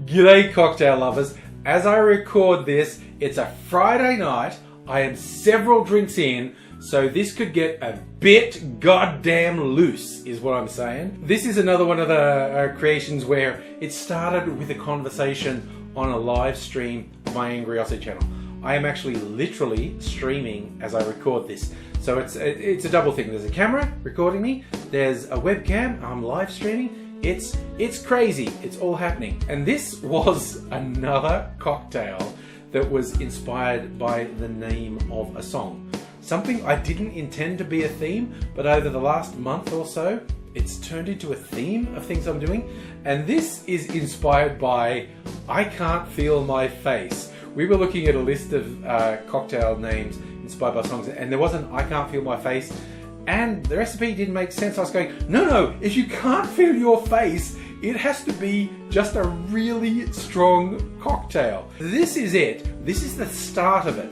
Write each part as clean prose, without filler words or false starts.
G'day cocktail lovers. As I record this, it's a Friday night. I am several drinks in, so this could get a bit goddamn loose, is what I'm saying. This is another one of the creations where it started with a conversation on a live stream on my Angry Aussie channel. I am actually literally streaming as I record this. So it's a double thing. There's a camera recording me, there's a webcam, I'm live streaming. It's crazy, it's all happening. And this was another cocktail that was inspired by the name of a song. Something I didn't intend to be a theme, but over the last month or so, it's turned into a theme of things I'm doing. And this is inspired by I Can't Feel My Face. We were looking at a list of cocktail names inspired by songs, and there wasn't I Can't Feel My Face. And the recipe didn't make sense. I was going, no, if you can't feel your face, it has to be just a really strong cocktail. This is it. This is the start of it.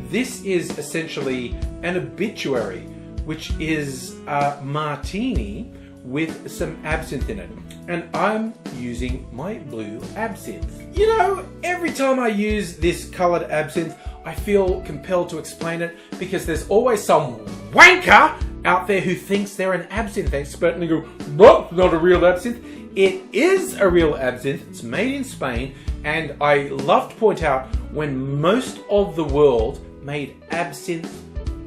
This is essentially an obituary, which is a martini with some absinthe in it. And I'm using my blue absinthe. You know, every time I use this coloured absinthe, I feel compelled to explain it because there's always some wanker out there who thinks they're an absinthe expert and they go, "Well, not a real absinthe." It is a real absinthe. It's made in Spain, and I love to point out when most of the world made absinthe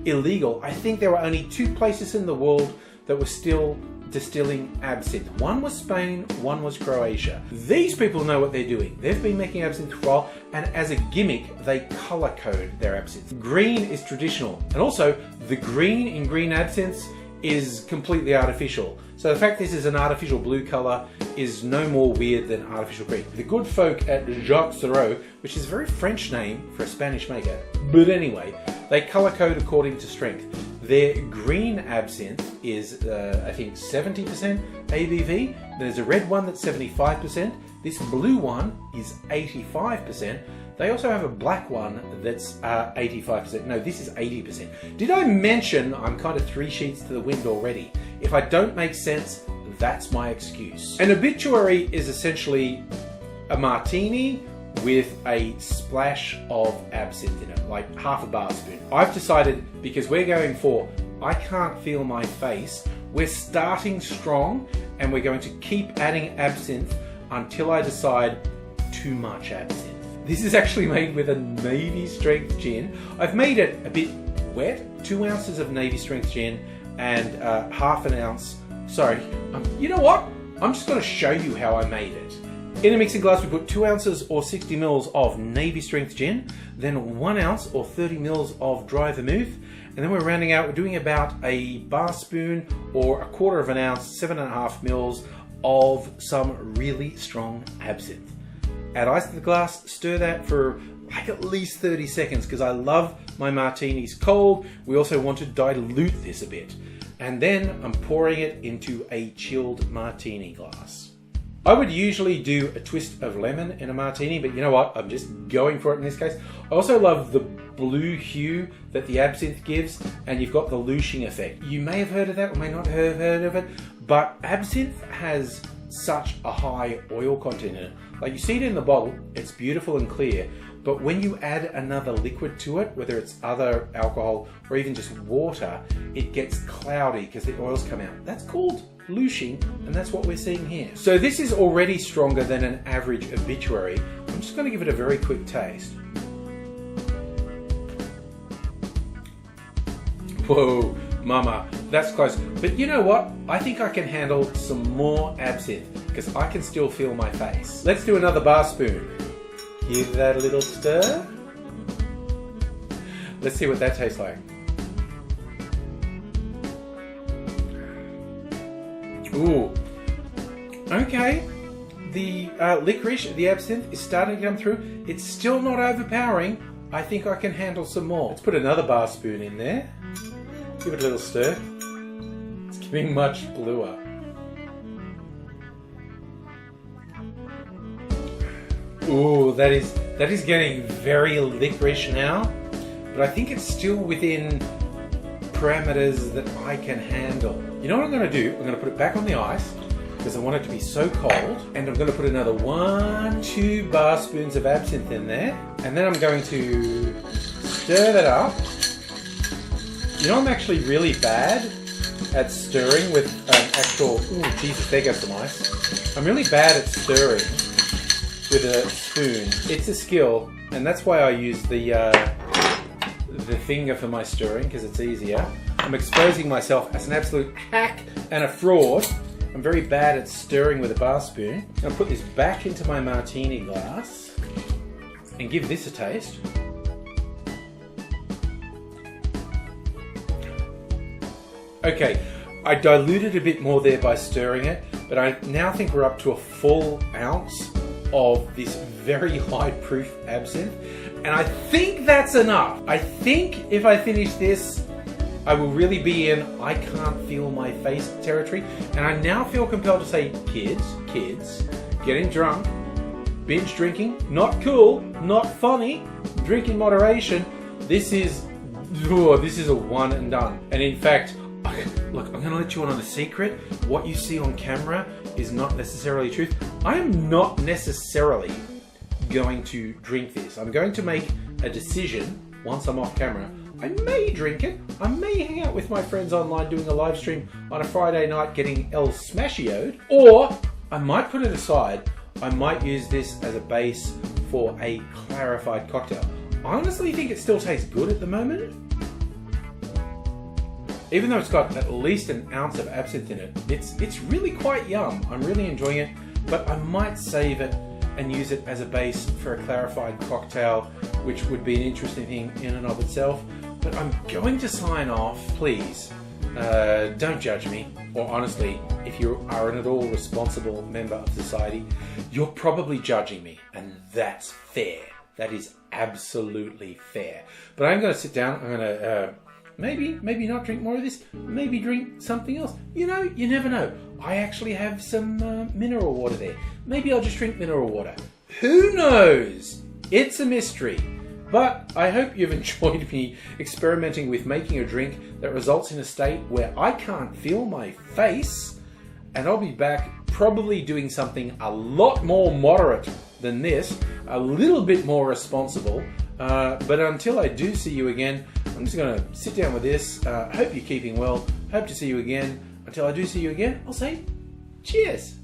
illegal, I think there were only 2 places in the world that were still distilling absinthe. One was Spain, one was Croatia. These people know what they're doing. They've been making absinthe for a while, and as a gimmick, they color code their absinthe. Green is traditional, and also the green in green absinthe is completely artificial. So the fact this is an artificial blue color is no more weird than artificial green. The good folk at Jacques Sirot, which is a very French name for a Spanish maker, but anyway, they color code according to strength. Their green absinthe is, I think, 70% ABV. There's a red one that's 75%. This blue one is 85%. They also have a black one that's 85%. No, this is 80%. Did I mention I'm kind of 3 sheets to the wind already? If I don't make sense, that's my excuse. An obituary is essentially a martini with a splash of absinthe in it, like half a bar spoon. I've decided, because we're going for I Can't Feel My Face, we're starting strong and we're going to keep adding absinthe until I decide too much absinthe. This is actually made with a Navy Strength gin. I've made it a bit wet, 2 ounces of Navy Strength gin and half an ounce, you know what? I'm just gonna show you how I made it. In a mixing glass, we put 2 ounces or 60 mils of Navy Strength gin, then 1 ounce or 30 mils of dry vermouth, and then we're rounding out, we're doing about a bar spoon or 1/4 of an ounce, 7.5 mils of some really strong absinthe. Add ice to the glass, stir that for like at least 30 seconds because I love my martinis cold. We also want to dilute this a bit. And then I'm pouring it into a chilled martini glass. I would usually do a twist of lemon in a martini, but you know what? I'm just going for it in this case. I also love the blue hue that the absinthe gives, and you've got the lushing effect. You may have heard of that or may not have heard of it, but absinthe has such a high oil content in it. Like you see it in the bottle, it's beautiful and clear, but when you add another liquid to it, whether it's other alcohol or even just water, it gets cloudy because the oils come out. That's called lushing, and that's what we're seeing here. So this is already stronger than an average obituary. I'm just going to give it a very quick taste. Whoa, mama, that's close. But you know what? I think I can handle some more absinthe because I can still feel my face. Let's do another bar spoon. Give that a little stir. Let's see what that tastes like. Ooh, okay. The licorice, the absinthe is starting to come through. It's still not overpowering. I think I can handle some more. Let's put another bar spoon in there. Give it a little stir. It's getting much bluer. Ooh, that is getting very licorice now, but I think it's still within parameters that I can handle. You know what I'm going to do? I'm going to put it back on the ice. because I want it to be so cold. And I'm going to put another 1-2 bar spoons of absinthe in there. And then I'm going to stir that up. You know, I'm actually really bad at stirring with actual... Ooh, Jesus, there goes some ice. I'm really bad at stirring with a spoon. It's a skill, and that's why I use the finger for my stirring, because it's easier. I'm exposing myself as an absolute hack and a fraud. I'm very bad at stirring with a bar spoon. I'll put this back into my martini glass and give this a taste. Okay, I diluted a bit more there by stirring it, but I now think we're up to a full ounce of this very high proof absinthe, and I think that's enough. I think if I finish this, I will really be in I can't feel my face territory, and I now feel compelled to say, kids, getting drunk, binge drinking, not cool, not funny, drink in moderation. This is a one and done. And in fact, look, I'm going to let you in on a secret. What you see on camera is not necessarily truth. I am not necessarily going to drink this. I'm going to make a decision once I'm off camera. I may drink it. I may hang out with my friends online doing a live stream on a Friday night getting El Smashioed. Or I might put it aside. I might use this as a base for a clarified cocktail. I honestly think it still tastes good at the moment. Even though it's got at least an ounce of absinthe in it, it's really quite yum. I'm really enjoying it, but I might save it and use it as a base for a clarified cocktail, which would be an interesting thing in and of itself. But I'm going to sign off. Please, don't judge me. Or honestly, if you are an at all responsible member of society, you're probably judging me, and that's fair. That is absolutely fair. But I'm going to sit down. I'm going to maybe not drink more of this. Maybe drink something else. You know, you never know. I actually have some mineral water there. Maybe I'll just drink mineral water. Who knows? It's a mystery. But I hope you've enjoyed me experimenting with making a drink that results in a state where I can't feel my face. And I'll be back probably doing something a lot more moderate than this, a little bit more responsible. But until I do see you again, I'm just going to sit down with this. Hope you're keeping well. Hope to see you again. Until I do see you again, I'll say cheers.